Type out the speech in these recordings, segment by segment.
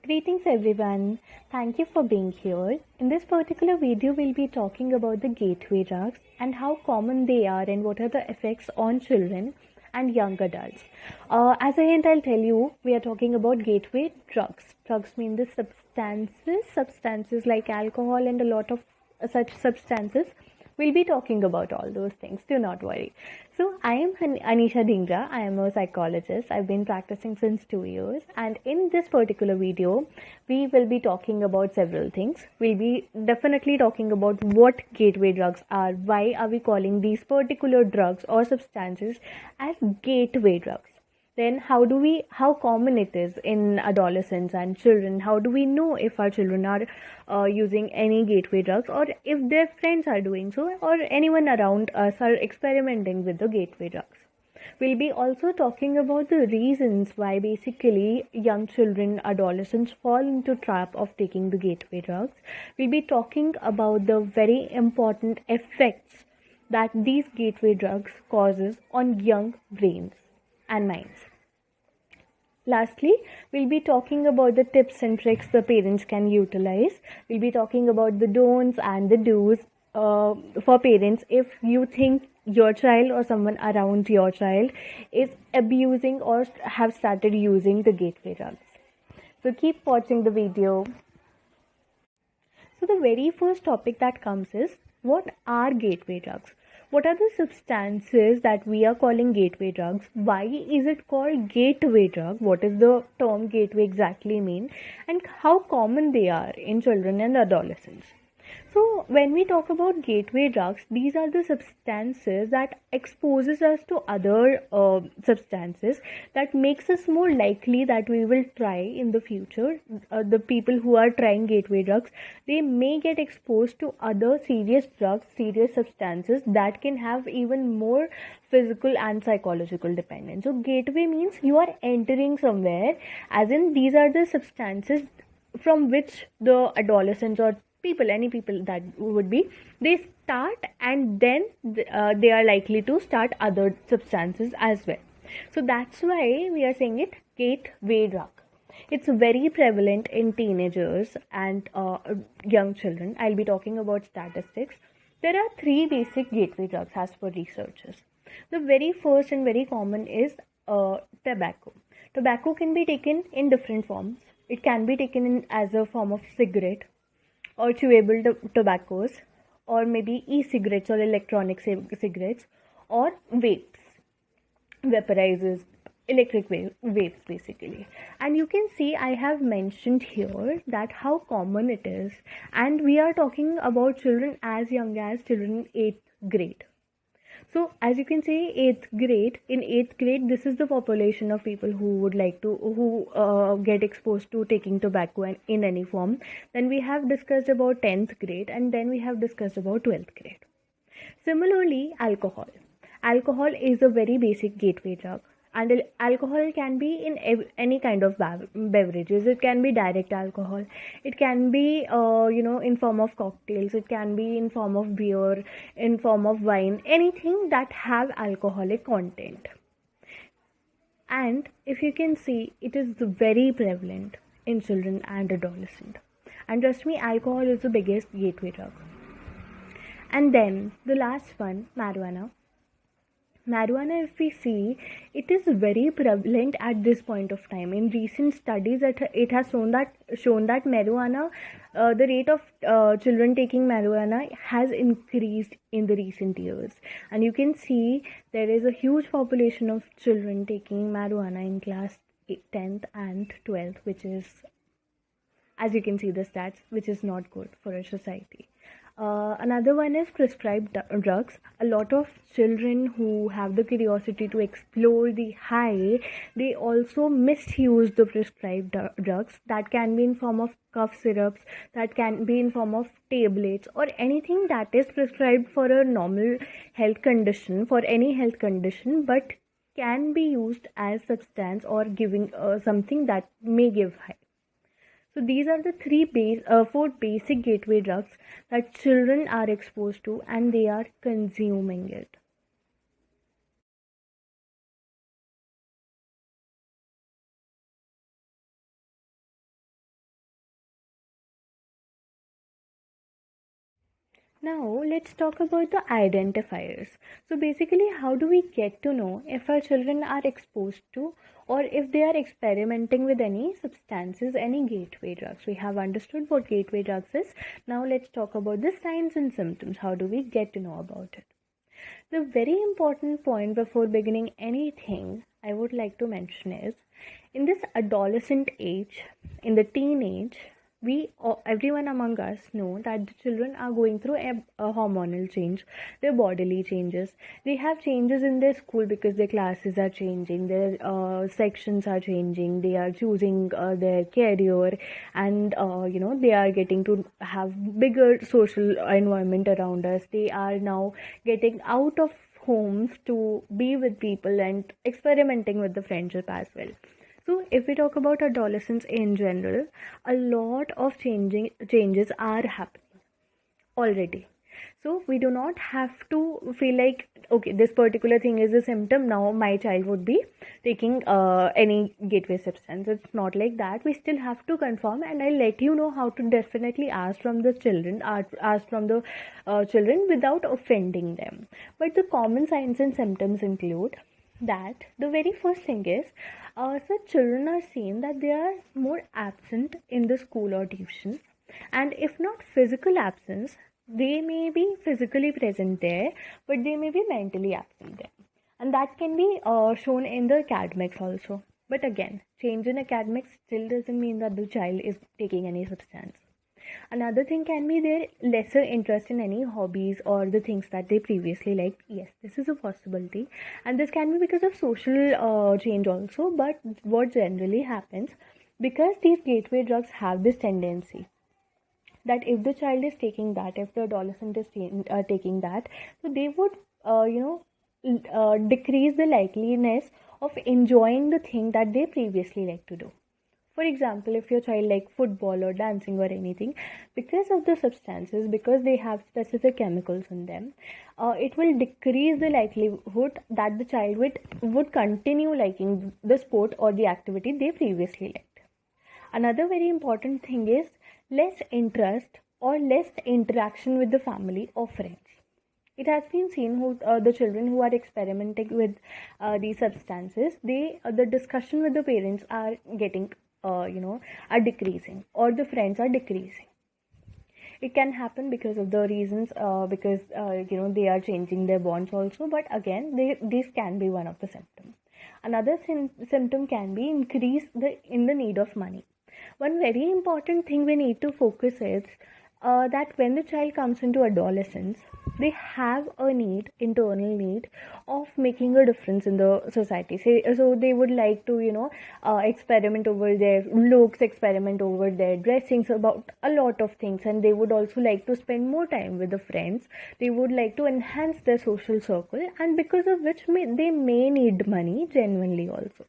Greetings everyone. Thank you for being here. In this particular video, we'll be talking about the gateway drugs and how common they are and what are the effects on children and young adults. As a hint, I'll tell you, we are talking about gateway drugs. Drugs mean the substances like alcohol and a lot of such substances. We'll be talking about all those things. Do not worry. So, I am Anisha Dhingra. I am a psychologist. I've been practicing since 2 years. And in this particular video, we will be talking about several things. We'll be definitely talking about what gateway drugs are. Why are we calling these particular drugs or substances as gateway drugs? Then how common it is in adolescents and children? How do we know if our children are using any gateway drugs, or if their friends are doing so, or anyone around us are experimenting with the gateway drugs? We'll be also talking about the reasons why basically young children, adolescents fall into trap of taking the gateway drugs. We'll be talking about the very important effects that these gateway drugs causes on young brains and minds. Lastly, we'll be talking about the tips and tricks the parents can utilize. We'll be talking about the don'ts and the do's for parents if you think your child or someone around your child is abusing or have started using the gateway drugs. So keep watching the video. So the very first topic that comes is, what are gateway drugs? What are the substances that we are calling gateway drugs? Why is it called gateway drug? What does the term gateway exactly mean? And how common they are in children and adolescents? So when we talk about gateway drugs, these are the substances that exposes us to other substances that makes us more likely that we will try in the future. The people who are trying gateway drugs, they may get exposed to other serious drugs, serious substances that can have even more physical and psychological dependence. So gateway means you are entering somewhere, as in these are the substances from which the adolescents or any people that would be, they start, and then they are likely to start other substances as well. So that's why we are saying it gateway drug. It's very prevalent in teenagers and young children. I'll be talking about statistics. There are 3 basic gateway drugs as per researchers. The very first and very common is tobacco. Tobacco can be taken in different forms. It can be taken as a form of cigarette, or chewable tobaccos, or maybe e-cigarettes or electronic cigarettes, or vapes, vaporizers, electric waves basically. And you can see I have mentioned here that how common it is, and we are talking about children as young as children in 8th grade. So as you can see, in 8th grade, this is the population of people who would like to, who get exposed to taking tobacco in any form. Then we have discussed about 10th grade, and then we have discussed about 12th grade. Similarly, alcohol. Alcohol is a very basic gateway drug. And alcohol can be in any kind of beverages. It can be direct alcohol. It can be, in form of cocktails. It can be in form of beer, in form of wine, anything that have alcoholic content. And if you can see, it is very prevalent in children and adolescents. And trust me, alcohol is the biggest gateway drug. And then the last one, marijuana. Marijuana, if we see, it is very prevalent at this point of time. In recent studies, it has shown that marijuana, the rate of children taking marijuana has increased in the recent years. And you can see there is a huge population of children taking marijuana in class 10th and 12th, which is, as you can see the stats, which is not good for a society. Another one is prescribed drugs. A lot of children who have the curiosity to explore the high, they also misuse the prescribed drugs. That can be in form of cough syrups, that can be in form of tablets, or anything that is prescribed for a normal health condition, for any health condition, but can be used as substance or giving something that may give high. So these are the 4 basic gateway drugs that children are exposed to, and they are consuming it. Now, let's talk about the identifiers. So, basically, how do we get to know if our children are exposed to or if they are experimenting with any substances, any gateway drugs? We have understood what gateway drugs is. Now, let's talk about the signs and symptoms. How do we get to know about it? The very important point before beginning anything I would like to mention is in this adolescent age, in the teenage, everyone among us know that the children are going through a hormonal change, their bodily changes. They have changes in their school because their classes are changing, their sections are changing, they are choosing their career, and they are getting to have bigger social environment around us. They are now getting out of homes to be with people and experimenting with the friendship as well. So, if we talk about adolescence in general, a lot of changes are happening already. So, we do not have to feel like, okay, this particular thing is a symptom, now my child would be taking any gateway substance. It's not like that. We still have to confirm, and I'll let you know how to definitely ask from the children, children without offending them. But the common signs and symptoms include that the very first thing is such children are seen that they are more absent in the school or tuition, and if not physical absence, they may be physically present there, but they may be mentally absent there, and that can be shown in the academics also. But again, change in academics still doesn't mean that the child is taking any substance. Another thing can be their lesser interest in any hobbies or the things that they previously liked. Yes, this is a possibility, and this can be because of social change also. But what generally happens, because these gateway drugs have this tendency that if the child is taking that, if the adolescent is taking that, so they would, decrease the likeliness of enjoying the thing that they previously liked to do. For example, if your child likes football or dancing or anything, because of the substances, because they have specific chemicals in them, it will decrease the likelihood that the child would continue liking the sport or the activity they previously liked. Another very important thing is less interest or less interaction with the family or friends. It has been seen the children who are experimenting with these substances, the discussion with the parents are getting are decreasing, or the friends are decreasing. It can happen because of the reasons, because they are changing their bonds also. But again, these can be one of the symptoms. Another symptom can be increase in the need of money. One very important thing we need to focus is that when the child comes into adolescence, they have a internal need of making a difference in the society. So they would like to, experiment over their looks, experiment over their dressings, about a lot of things, and they would also like to spend more time with the friends. They would like to enhance their social circle, and because of which they may need money genuinely also.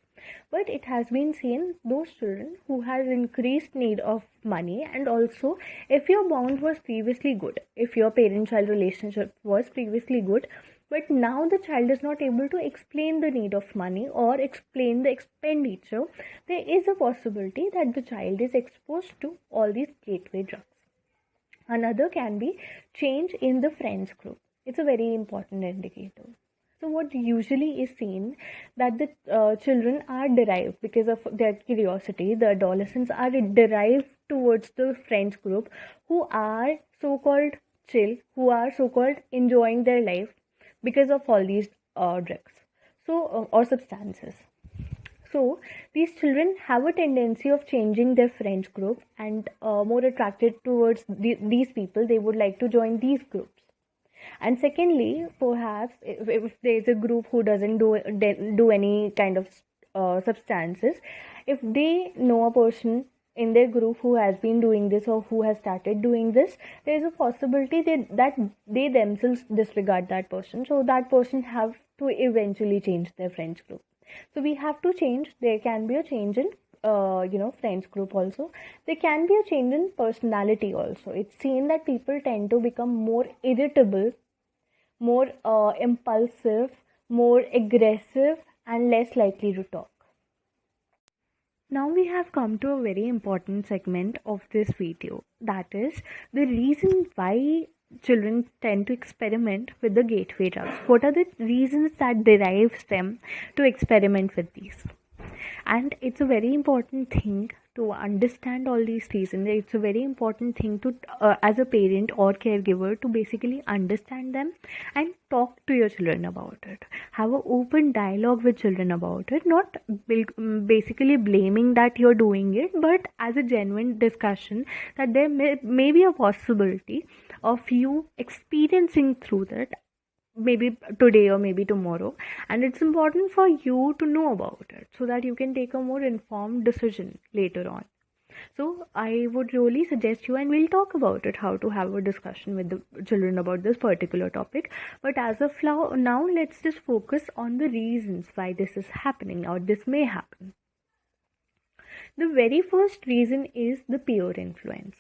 But it has been seen those children who has increased need of money, and also if your bond was previously good, if your parent-child relationship was previously good, but now the child is not able to explain the need of money or explain the expenditure, there is a possibility that the child is exposed to all these gateway drugs. Another can be change in the friends group. It's a very important indicator. So what usually is seen that the children are derived because of their curiosity. The adolescents are derived towards the friends group who are so-called chill, who are so-called enjoying their life because of all these drugs, or substances. So these children have a tendency of changing their friends group and more attracted towards these people. They would like to join these groups. And secondly, perhaps if there is a group who doesn't do any kind of substances, if they know a person in their group who has been doing this or who has started doing this, there is a possibility that they themselves disregard that person. So that person have to eventually change their friends group. So we have to change. There can be a change in friends group also. There can be a change in personality also. It's seen that people tend to become more irritable, more impulsive, more aggressive, and less likely to talk. Now we have come to a very important segment of this video, that is the reason why children tend to experiment with the gateway drugs? What are the reasons that derives them to experiment with these? And it's a very important thing to understand all these reasons. It's a very important thing to as a parent or caregiver to basically understand them and talk to your children about it. Have an open dialogue with children about it, not basically blaming that you're doing it, but as a genuine discussion that there may be a possibility of you experiencing through that, maybe today or maybe tomorrow, and it's important for you to know about it so that you can take a more informed decision later on. So I would really suggest you, and we'll talk about it, how to have a discussion with the children about this particular topic. But as of now, let's just focus on the reasons why this is happening or this may happen. The very first reason is the peer influence.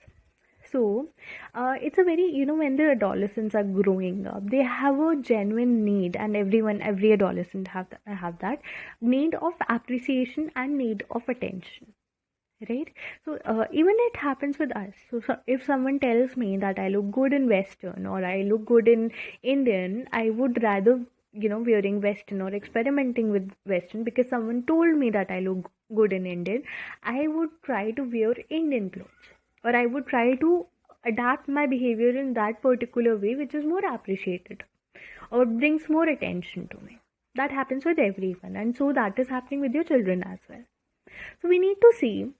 So it's a very, when the adolescents are growing up, they have a genuine need, and every adolescent have that need of appreciation and need of attention, right? So even it happens with us. So if someone tells me that I look good in Western or I look good in Indian, I would rather, wearing Western or experimenting with Western because someone told me that I look good in Indian. I would try to wear Indian clothes, or I would try to adapt my behavior in that particular way which is more appreciated or brings more attention to me. That happens with everyone, and so that is happening with your children as well. So we need to see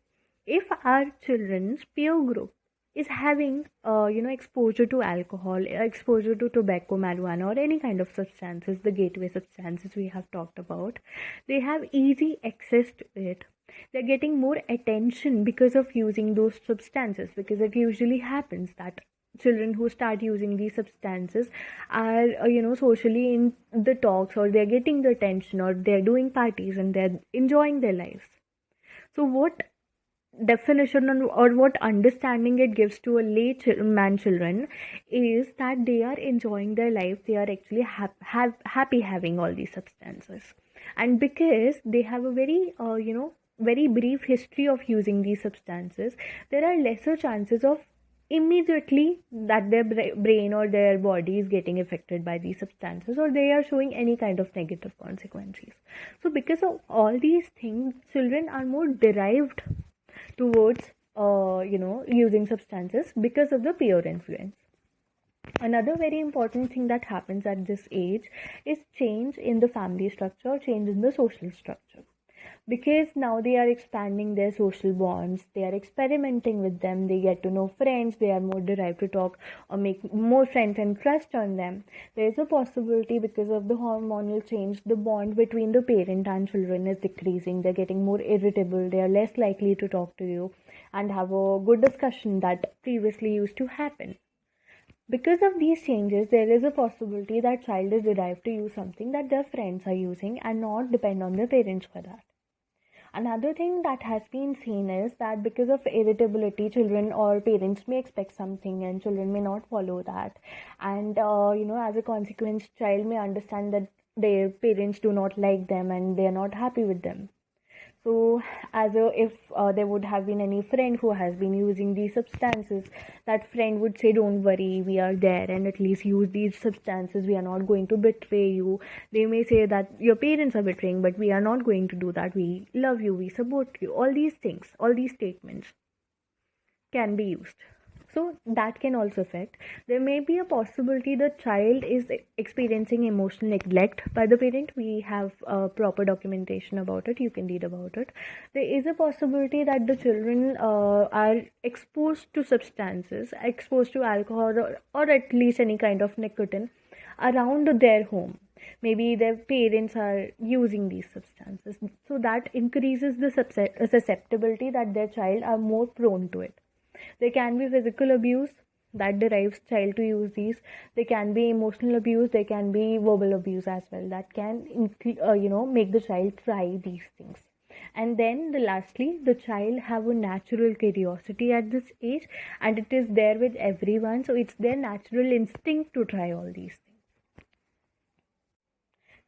if our children's peer group is having exposure to alcohol, exposure to tobacco, marijuana, or any kind of substances, the gateway substances we have talked about. They have easy access to it. They're getting more attention because of using those substances, because it usually happens that children who start using these substances are socially in the talks, or they're getting the attention, or they're doing parties and they're enjoying their lives. So what definition or what understanding it gives to a man children is that they are enjoying their life, they are actually happy having all these substances. And because they have a very very brief history of using these substances, there are lesser chances of immediately that their brain or their body is getting affected by these substances, or they are showing any kind of negative consequences. So because of all these things, children are more derived towards using substances because of the peer influence. Another very important thing that happens at this age is change in the family structure, change in the social structure, because now they are expanding their social bonds, they are experimenting with them, they get to know friends, they are more derived to talk or make more friends and trust on them. There is a possibility because of the hormonal change, the bond between the parent and children is decreasing, they're getting more irritable, they are less likely to talk to you and have a good discussion that previously used to happen. Because of these changes, there is a possibility that child is derived to use something that their friends are using and not depend on their parents for that. Another thing that has been seen is that because of irritability, children or parents may expect something and children may not follow that. And, as a consequence, child may understand that their parents do not like them and they are not happy with them. So if there would have been any friend who has been using these substances, that friend would say, don't worry, we are there, and at least use these substances, we are not going to betray you. They may say that your parents are betraying, but we are not going to do that, we love you, we support you. All these things, all these statements can be used. So that can also affect. There may be a possibility the child is experiencing emotional neglect by the parent. We have proper documentation about it. You can read about it. There is a possibility that the children are exposed to substances, exposed to alcohol, or at least any kind of nicotine around their home. Maybe their parents are using these substances. So that increases the susceptibility that their child are more prone to it. There can be physical abuse that derives child to use these. There can be emotional abuse. There can be verbal abuse as well. That can make the child try these things. And then lastly, the child have a natural curiosity at this age, and it is there with everyone. So it's their natural instinct to try all these things.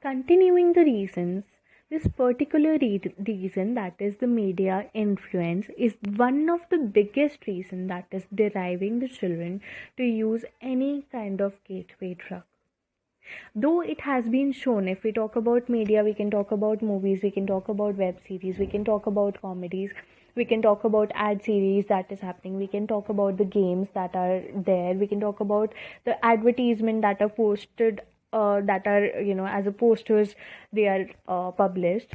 Continuing the reasons, This particular reason, that is the media influence, is one of the biggest reason that is deriving the children to use any kind of gateway drug. Though it has been shown, if we talk about media, we can talk about movies, we can talk about web series, we can talk about comedies, we can talk about ad series that is happening, we can talk about the games that are there, we can talk about the advertisement that are posted, that are, as a posters, they are published,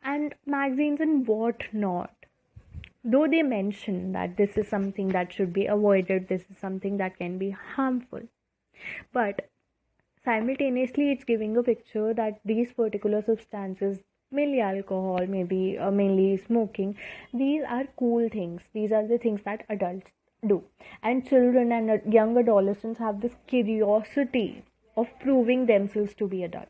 and magazines and what not. Though they mention that this is something that should be avoided, this is something that can be harmful, but simultaneously it's giving a picture that these particular substances, mainly alcohol, maybe mainly smoking, these are cool things, these are the things that adults do, and children and young adolescents have this curiosity of proving themselves to be adults.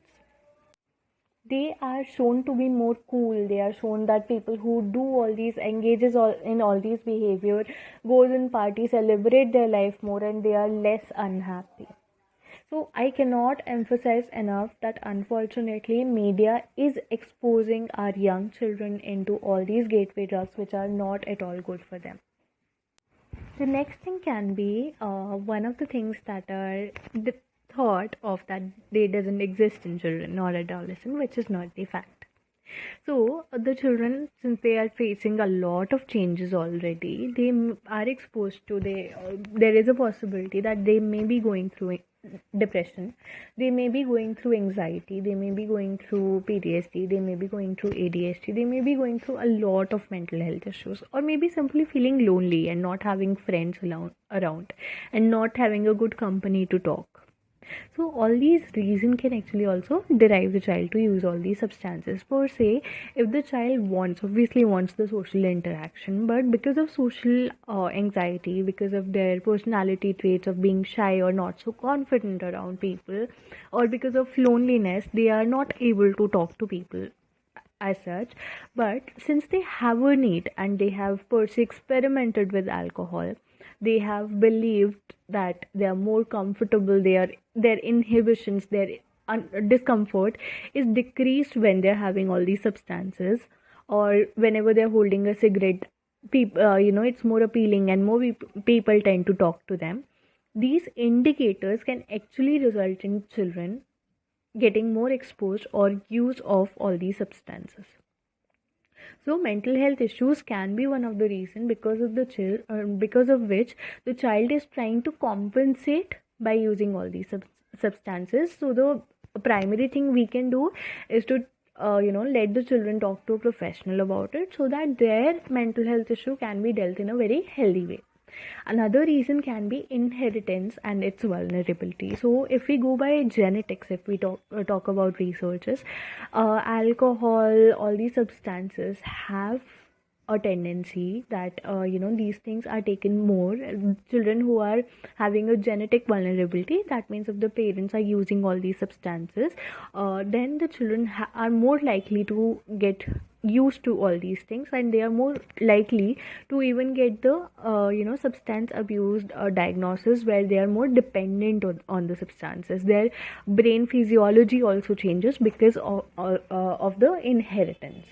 They are shown to be more cool, they are shown that people who do all these engages in all these behavior, goes in party, celebrate their life more, and they are less unhappy. So I cannot emphasize enough that unfortunately media is exposing our young children into all these gateway drugs which are not at all good for them. The next thing can be one of the things that are the thought of that they doesn't exist in children or adolescent, which is not the fact. So the children, since they are facing a lot of changes already, they are exposed to there is a possibility that they may be going through depression, they may be going through anxiety, they may be going through PTSD, they may be going through ADHD, they may be going through a lot of mental health issues, or maybe simply feeling lonely and not having friends around and not having a good company to talk. So all these reasons can actually also derive the child to use all these substances. Per se, if the child obviously wants the social interaction, but because of social anxiety, because of their personality traits of being shy or not so confident around people, or because of loneliness, they are not able to talk to people as such. But since they have a need and they have per se experimented with alcohol, they have believed that they are more comfortable, their inhibitions, their discomfort is decreased when they're having all these substances, or whenever they're holding a cigarette, it's more appealing and more people tend to talk to them. These indicators can actually result in children getting more exposed or use of all these substances. So mental health issues can be one of the reasons because of which the child is trying to compensate by using all these substances. So the primary thing we can do is to let the children talk to a professional about it, so that their mental health issue can be dealt in a very healthy way. Another reason can be inheritance and its vulnerability. So if we go by genetics, if we talk about researches, alcohol, all these substances have a tendency that these things are taken more. Children who are having a genetic vulnerability, that means if the parents are using all these substances, then the children are more likely to get used to all these things, and they are more likely to even get the substance abuse diagnosis, where they are more dependent on the substances. Their brain physiology also changes because of the inheritance.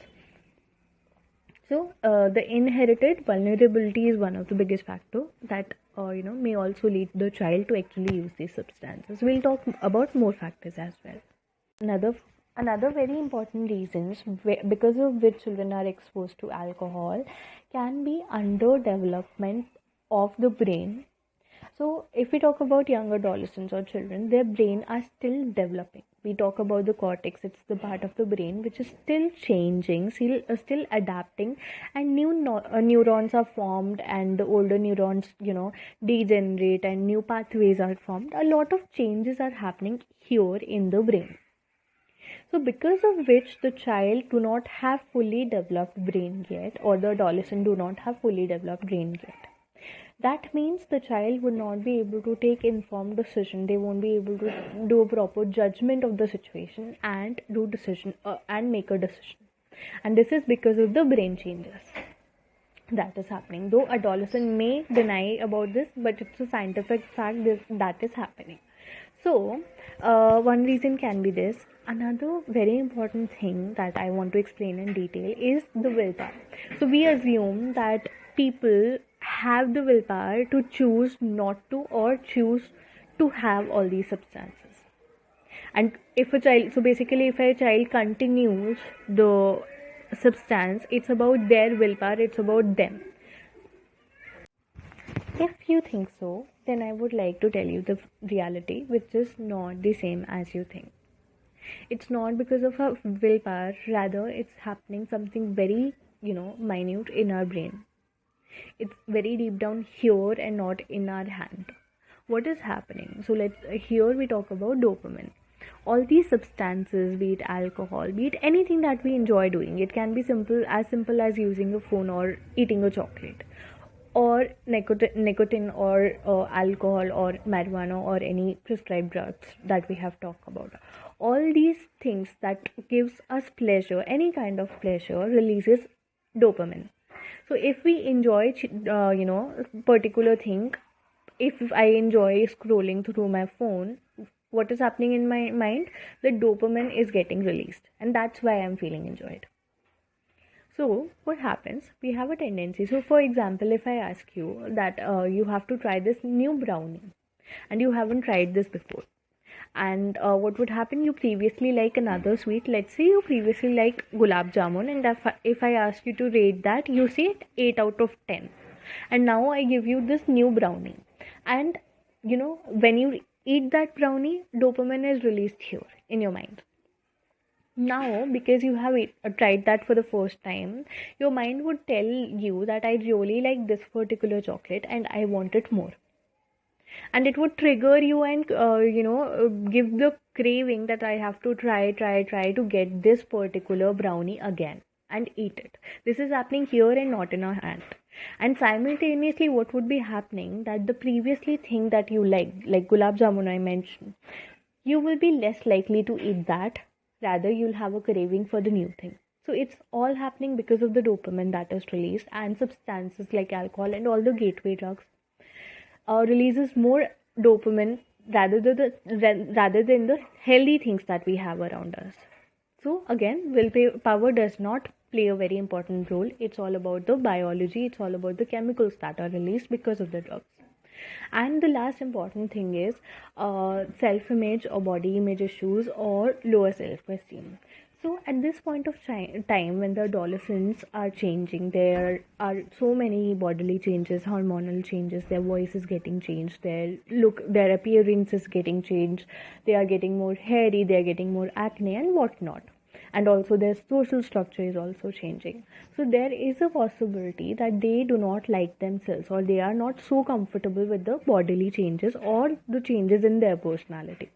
So the inherited vulnerability is one of the biggest factor that may also lead the child to actually use these substances. We'll talk about more factors as well. Another very important reasons because of which children are exposed to alcohol can be underdevelopment of the brain. So if we talk about young adolescents or children, their brain are still developing. We talk about the cortex, it's the part of the brain which is still changing, still adapting, and new neurons are formed, and the older neurons degenerate and new pathways are formed. A lot of changes are happening here in the brain. So because of which the child do not have fully developed brain yet, or the adolescent do not have fully developed brain yet. That means the child would not be able to take informed decision. They won't be able to do a proper judgment of the situation and and make a decision. And this is because of the brain changes that is happening. Though adolescent may deny about this, but it's a scientific fact that is happening. So, one reason can be this. Another very important thing that I want to explain in detail is the willpower. So, we assume that people have the willpower to choose not to or choose to have all these substances. And if a child, so basically, if a child continues the substance, it's about their willpower, it's about them. If you think so, then I would like to tell you the reality, which is not the same as you think. It's not because of our willpower, rather, it's happening something very, minute in our brain. It's very deep down here and not in our hand. What is happening? So, here we talk about dopamine. All these substances, be it alcohol, be it anything that we enjoy doing, it can be simple as using a phone or eating a chocolate, or nicotine or alcohol or marijuana or any prescribed drugs that we have talked about. All these things that gives us pleasure, any kind of pleasure, releases dopamine. So if we enjoy particular thing, if I enjoy scrolling through my phone, what is happening in my mind? The dopamine is getting released, and that's why I'm feeling enjoyed. So, what happens? We have a tendency. So, for example, if I ask you that you have to try this new brownie and you haven't tried this before, and what would happen? You previously like another sweet. Let's say you previously like gulab jamun, and if I ask you to rate that, you say it 8 out of 10. And now I give you this new brownie, and when you eat that brownie, dopamine is released here in your mind. Now, because you have tried that for the first time, your mind would tell you that I really like this particular chocolate and I want it more. And it would trigger you and, give the craving that I have to try to get this particular brownie again and eat it. This is happening here and not in our hand. And simultaneously, what would be happening that the previously thing that you like gulab jamun I mentioned, you will be less likely to eat that. Rather, you'll have a craving for the new thing. So it's all happening because of the dopamine that is released, and substances like alcohol and all the gateway drugs releases more dopamine rather than the healthy things that we have around us. So again, willpower does not play a very important role. It's all about the biology. It's all about the chemicals that are released because of the drugs. And the last important thing is self-image or body image issues or lower self-esteem. So at this point of time when the adolescents are changing, there are so many bodily changes, hormonal changes, their voice is getting changed, their appearance is getting changed, they are getting more hairy, they are getting more acne and whatnot. And also their social structure is also changing. So there is a possibility that they do not like themselves, or they are not so comfortable with the bodily changes or the changes in their personality.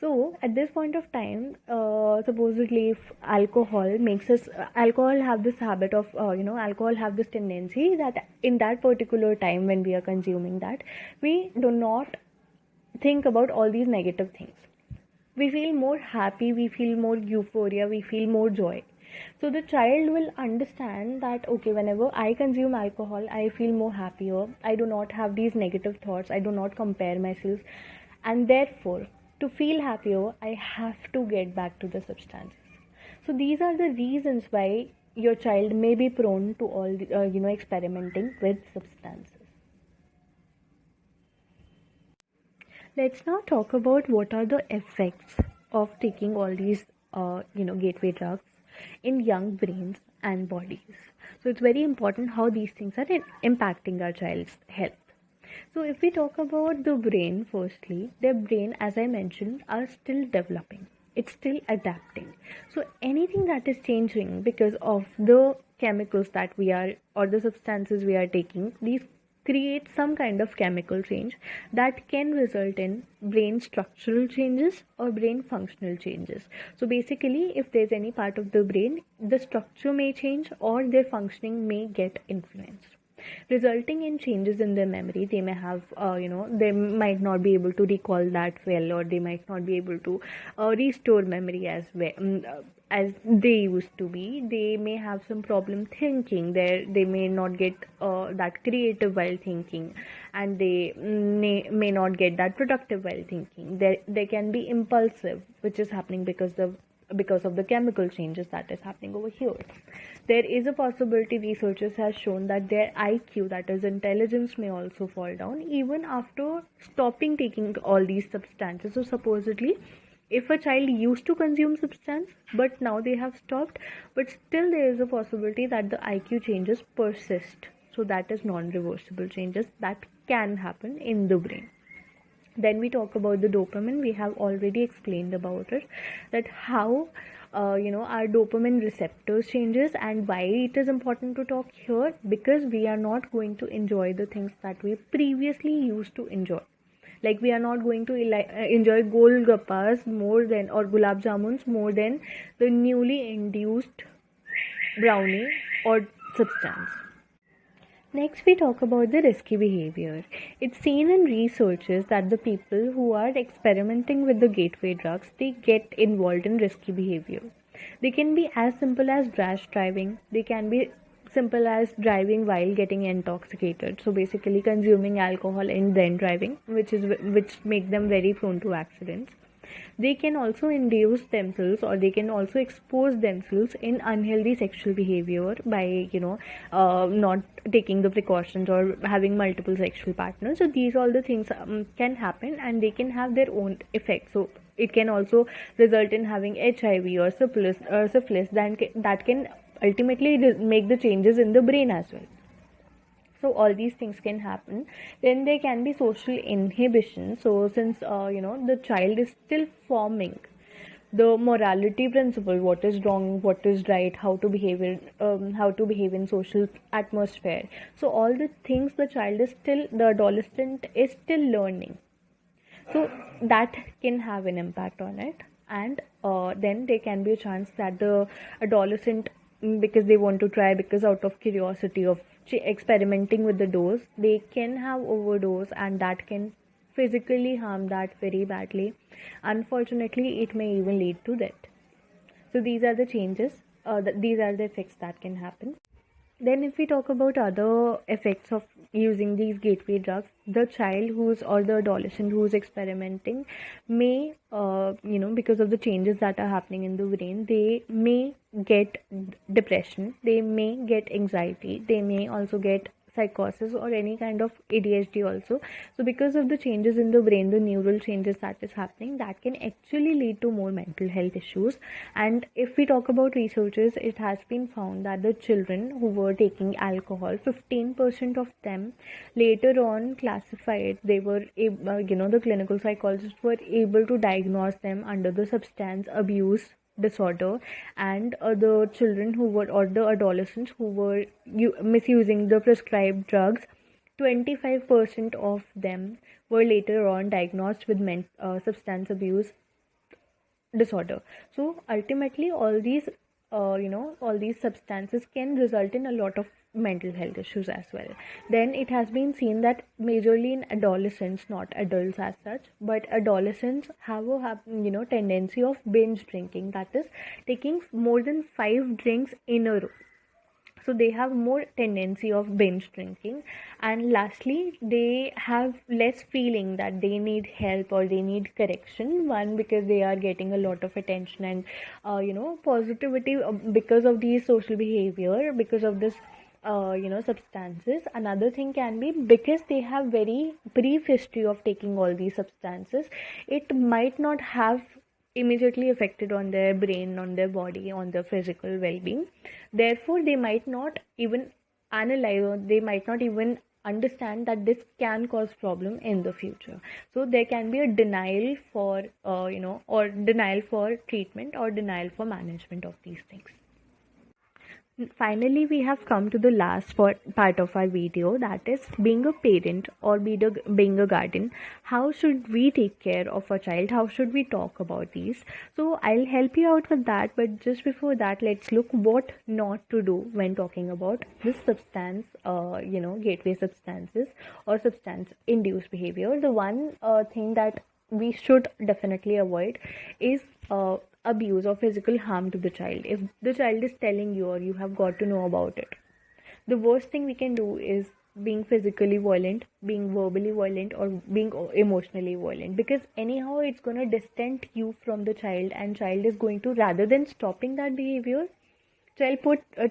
So at this point of time, supposedly if alcohol have this habit of, alcohol have this tendency that in that particular time when we are consuming that, we do not think about all these negative things. We feel more happy, we feel more euphoria, we feel more joy. So the child will understand that, okay, whenever I consume alcohol, I feel more happier, I do not have these negative thoughts, I do not compare myself, and therefore to feel happier, I have to get back to the substances. So these are the reasons why your child may be prone to all experimenting with substances. Let's now talk about what are the effects of taking all these gateway drugs in young brains and bodies. So it's very important how these things are impacting our child's health. So if we talk about the brain, firstly, their brain, as I mentioned, are still developing. It's still adapting. So anything that is changing because of the chemicals that we are, or the substances we are taking, these create some kind of chemical change that can result in brain structural changes or brain functional changes. So basically, if there's any part of the brain, the structure may change or their functioning may get influenced. resulting in changes in their memory. They may have, they might not be able to recall that well, or they might not be able to restore memory as well, as they used to be. They may have some problem thinking. They may not get that creative while thinking, and they may not get that productive while thinking. They can be impulsive, which is happening because of the chemical changes that is happening over here. There is a possibility, researchers have shown, that their IQ, that is intelligence, may also fall down even after stopping taking all these substances. So supposedly, if a child used to consume substance but now they have stopped, but still there is a possibility that the IQ changes persist. So that is non-reversible changes that can happen in the brain. Then we talk about the dopamine. We have already explained about it, that how our dopamine receptors changes, and why it is important to talk here, because we are not going to enjoy the things that we previously used to enjoy. Like, we are not going to enjoy golgappas more than, or gulab jamuns more than, the newly induced brownie or substance. Next, we talk about the risky behavior. It's seen in researches that the people who are experimenting with the gateway drugs, they get involved in risky behavior. They can be as simple as rash driving. They can be simple as driving while getting intoxicated. So basically consuming alcohol and then driving, which make them very prone to accidents. They can also induce themselves, or they can also expose themselves in unhealthy sexual behavior by not taking the precautions, or having multiple sexual partners. So these all the things can happen, and they can have their own effects. So it can also result in having HIV or syphilis that can ultimately make the changes in the brain as well. So all these things can happen. Then there can be social inhibition. So since the child is still forming the morality principle, what is wrong, what is right, how to behave in social atmosphere. So all the things the adolescent is still learning. So that can have an impact on it. And then there can be a chance that the adolescent, because they want to try, because out of curiosity of experimenting with the dose, they can have overdose, and that can physically harm that very badly. Unfortunately, it may even lead to death. So these are the changes, these are the effects that can happen. Then if we talk about other effects of using these gateway drugs, the child or the adolescent who's experimenting may, because of the changes that are happening in the brain, they may get depression, they may get anxiety, they may also get psychosis or any kind of ADHD also. So because of the changes in the brain, the neural changes that is happening, that can actually lead to more mental health issues. And if we talk about researchers, it has been found that the children who were taking alcohol, 15% of them later on classified, they were the clinical psychologists were able to diagnose them under the substance abuse disorder. And the children who were, or the adolescents who were misusing the prescribed drugs, 25% of them were later on diagnosed with substance abuse disorder. So ultimately all these substances can result in a lot of mental health issues as well. Then it has been seen that majorly in adolescents, not adults as such, but adolescents have a tendency of binge drinking, that is taking more than 5 drinks in a row. So they have more tendency of binge drinking. And lastly, they have less feeling that they need help or they need correction. One, because they are getting a lot of attention and positivity because of these social behavior, because of this substances. Another thing can be because they have very brief history of taking all these substances. It might not have immediately affected on their brain, on their body, on their physical well-being. Therefore they might not even analyze, or they might not even understand that this can cause problem in the future. So there can be a denial for or denial for treatment, or denial for management of these things. Finally, we have come to the last part of our video, that is being a parent or being a guardian. How should we take care of a child? How should we talk about these? So, I'll help you out with that, but just before that, let's look what not to do when talking about this substance, gateway substances or substance induced behavior. The one thing that we should definitely avoid is abuse or physical harm to the child. If the child is telling you, or you have got to know about it, the worst thing we can do is being physically violent, being verbally violent, or being emotionally violent, because anyhow it's going to distance you from the child, and child is going to, rather than stopping that behavior,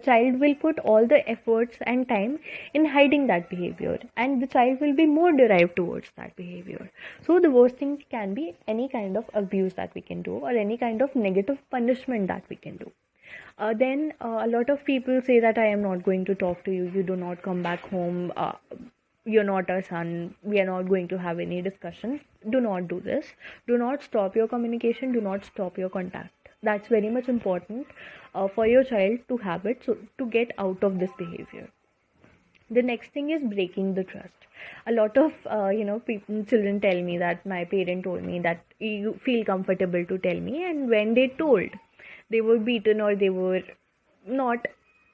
child will put all the efforts and time in hiding that behavior, and the child will be more derived towards that behavior. So the worst thing can be any kind of abuse that we can do, or any kind of negative punishment that we can do. Then a lot of people say that I am not going to talk to you, you do not come back home, you're not our son, we are not going to have any discussion. Do not do this. Do not stop your communication, do not stop your contact. That's very much important for your child to have it, so to get out of this behavior. The next thing is breaking the trust. A lot of children tell me that my parent told me that you feel comfortable to tell me, and when they told, they were beaten, or they were not,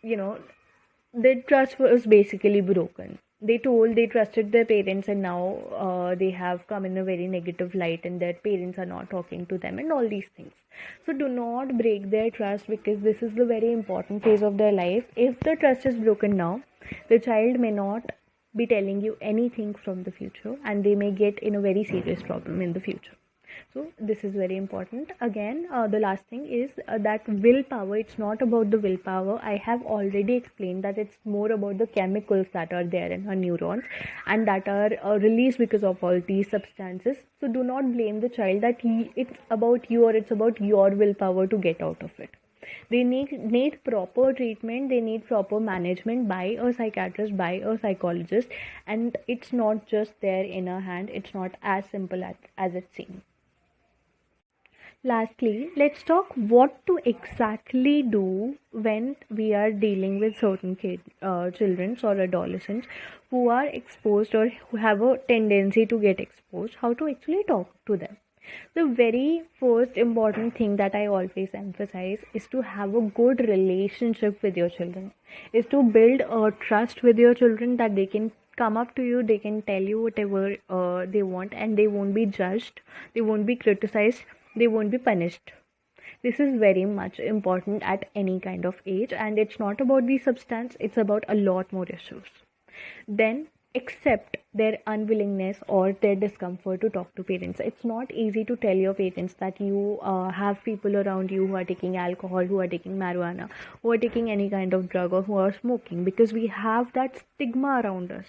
the trust was basically broken. They told they trusted their parents, and now they have come in a very negative light, and their parents are not talking to them, and all these things. So do not break their trust, because this is the very important phase of their life. If the trust is broken now, the child may not be telling you anything from the future, and they may get in a very serious problem in the future. So this is very important. Again, the last thing is that willpower. It's not about the willpower. I have already explained that it's more about the chemicals that are there in our neurons, and that are released because of all these substances. So do not blame the child that it's about you, or it's about your willpower to get out of it. They need proper treatment, they need proper management by a psychiatrist, by a psychologist, and it's not just there in our hand. It's not as simple as it seems. Lastly, let's talk what to exactly do when we are dealing with certain children or adolescents who are exposed, or who have a tendency to get exposed. How to actually talk to them. The very first important thing that I always emphasize is to have a good relationship with your children, is to build a trust with your children, that they can come up to you, they can tell you whatever they want, and they won't be judged, they won't be criticized, they won't be punished. This is very much important at any kind of age, and it's not about the substance, it's about a lot more issues. Then accept their unwillingness or their discomfort to talk to parents. It's not easy to tell your parents that you have people around you who are taking alcohol, who are taking marijuana, who are taking any kind of drug, or who are smoking, because we have that stigma around us.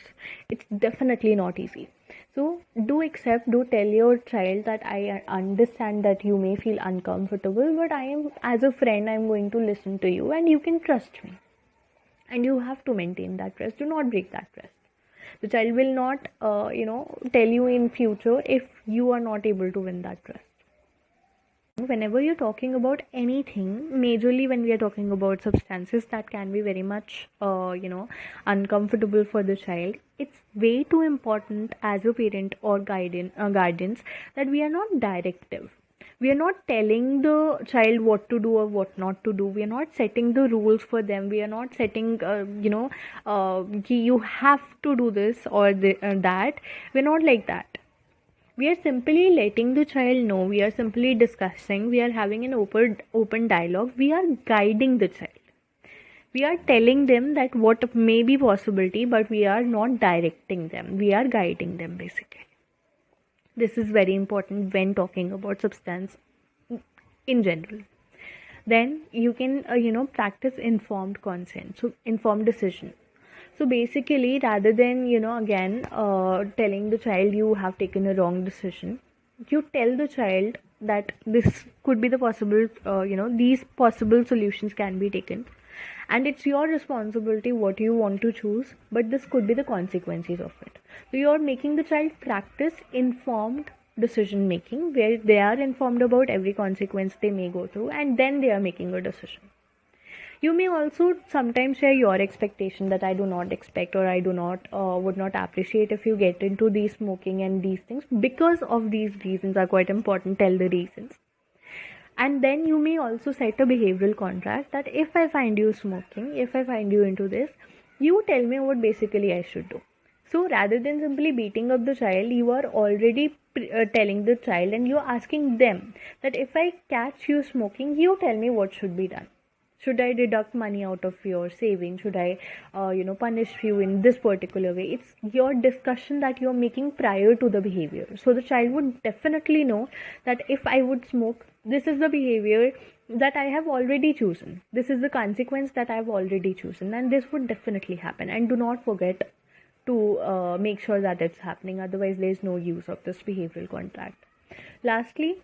It's definitely not easy. So do accept, do tell your child that I understand that you may feel uncomfortable, but I am, as a friend, I'm going to listen to you, and you can trust me. And you have to maintain that trust. Do not break that trust. The child will not tell you in future if you are not able to win that trust. Whenever you're talking about anything, majorly when we are talking about substances that can be very much uncomfortable for the child, it's way too important as a parent or guardians that we are not directive. We are not telling the child what to do or what not to do. We are not setting the rules for them. We are not setting you have to do this or that. We're not like that. We are simply letting the child know. We are simply discussing. We are having an open dialogue. We are guiding the child. We are telling them that what may be possibility, but we are not directing them. We are guiding them basically. This is very important when talking about substance in general. Then you can practice informed consent, so informed decision. So basically, rather than telling the child you have taken a wrong decision, you tell the child that this could be the possible these possible solutions can be taken, and it's your responsibility what you want to choose, but this could be the consequences of it. So you're making the child practice informed decision making, where they are informed about every consequence they may go through, and then they are making a decision. You may also sometimes share your expectation that I do not expect, or I do not would not appreciate if you get into these smoking and these things because of these reasons are quite important. Tell the reasons. And then you may also set a behavioral contract that if I find you smoking, if I find you into this, you tell me what basically I should do. So rather than simply beating up the child, you are already telling the child, and you're asking them that if I catch you smoking, you tell me what should be done. Should I deduct money out of your saving? Should I punish you in this particular way? It's your discussion that you're making prior to the behavior. So the child would definitely know that if I would smoke, this is the behavior that I have already chosen. This is the consequence that I've already chosen, and this would definitely happen. And do not forget to make sure that it's happening. Otherwise, there's no use of this behavioral contract. Lastly,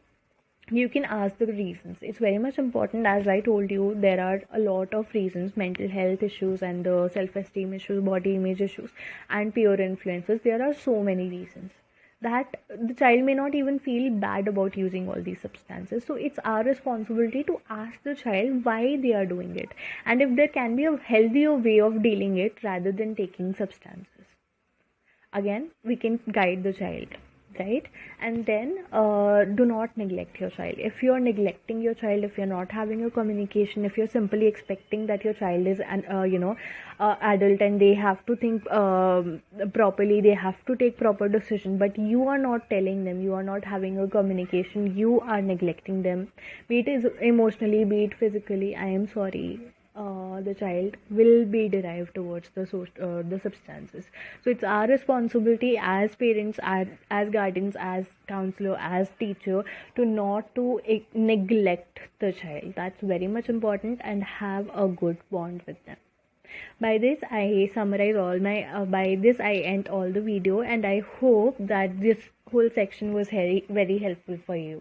you can ask the reasons. It's very much important. As I told you, there are a lot of reasons: mental health issues and the self-esteem issues, body image issues, and peer influences. There are so many reasons that the child may not even feel bad about using all these substances. So it's our responsibility to ask the child why they are doing it, and if there can be a healthier way of dealing it rather than taking substances. Again, we can guide the child, right? And then do not neglect your child. If you're neglecting your child, if you're not having a communication, if you're simply expecting that your child is an adult and they have to think properly, they have to take proper decision, but you are not telling them, you are not having a communication, you are neglecting them, be it emotionally, be it physically, I am sorry, the child will be derived towards the substances. So it's our responsibility as parents, as guardians, as counselor, as teacher, to not to neglect the child. That's very much important, and have a good bond with them. By this I summarize all my by this I end all the video, and I hope that this whole section was very, very helpful for you.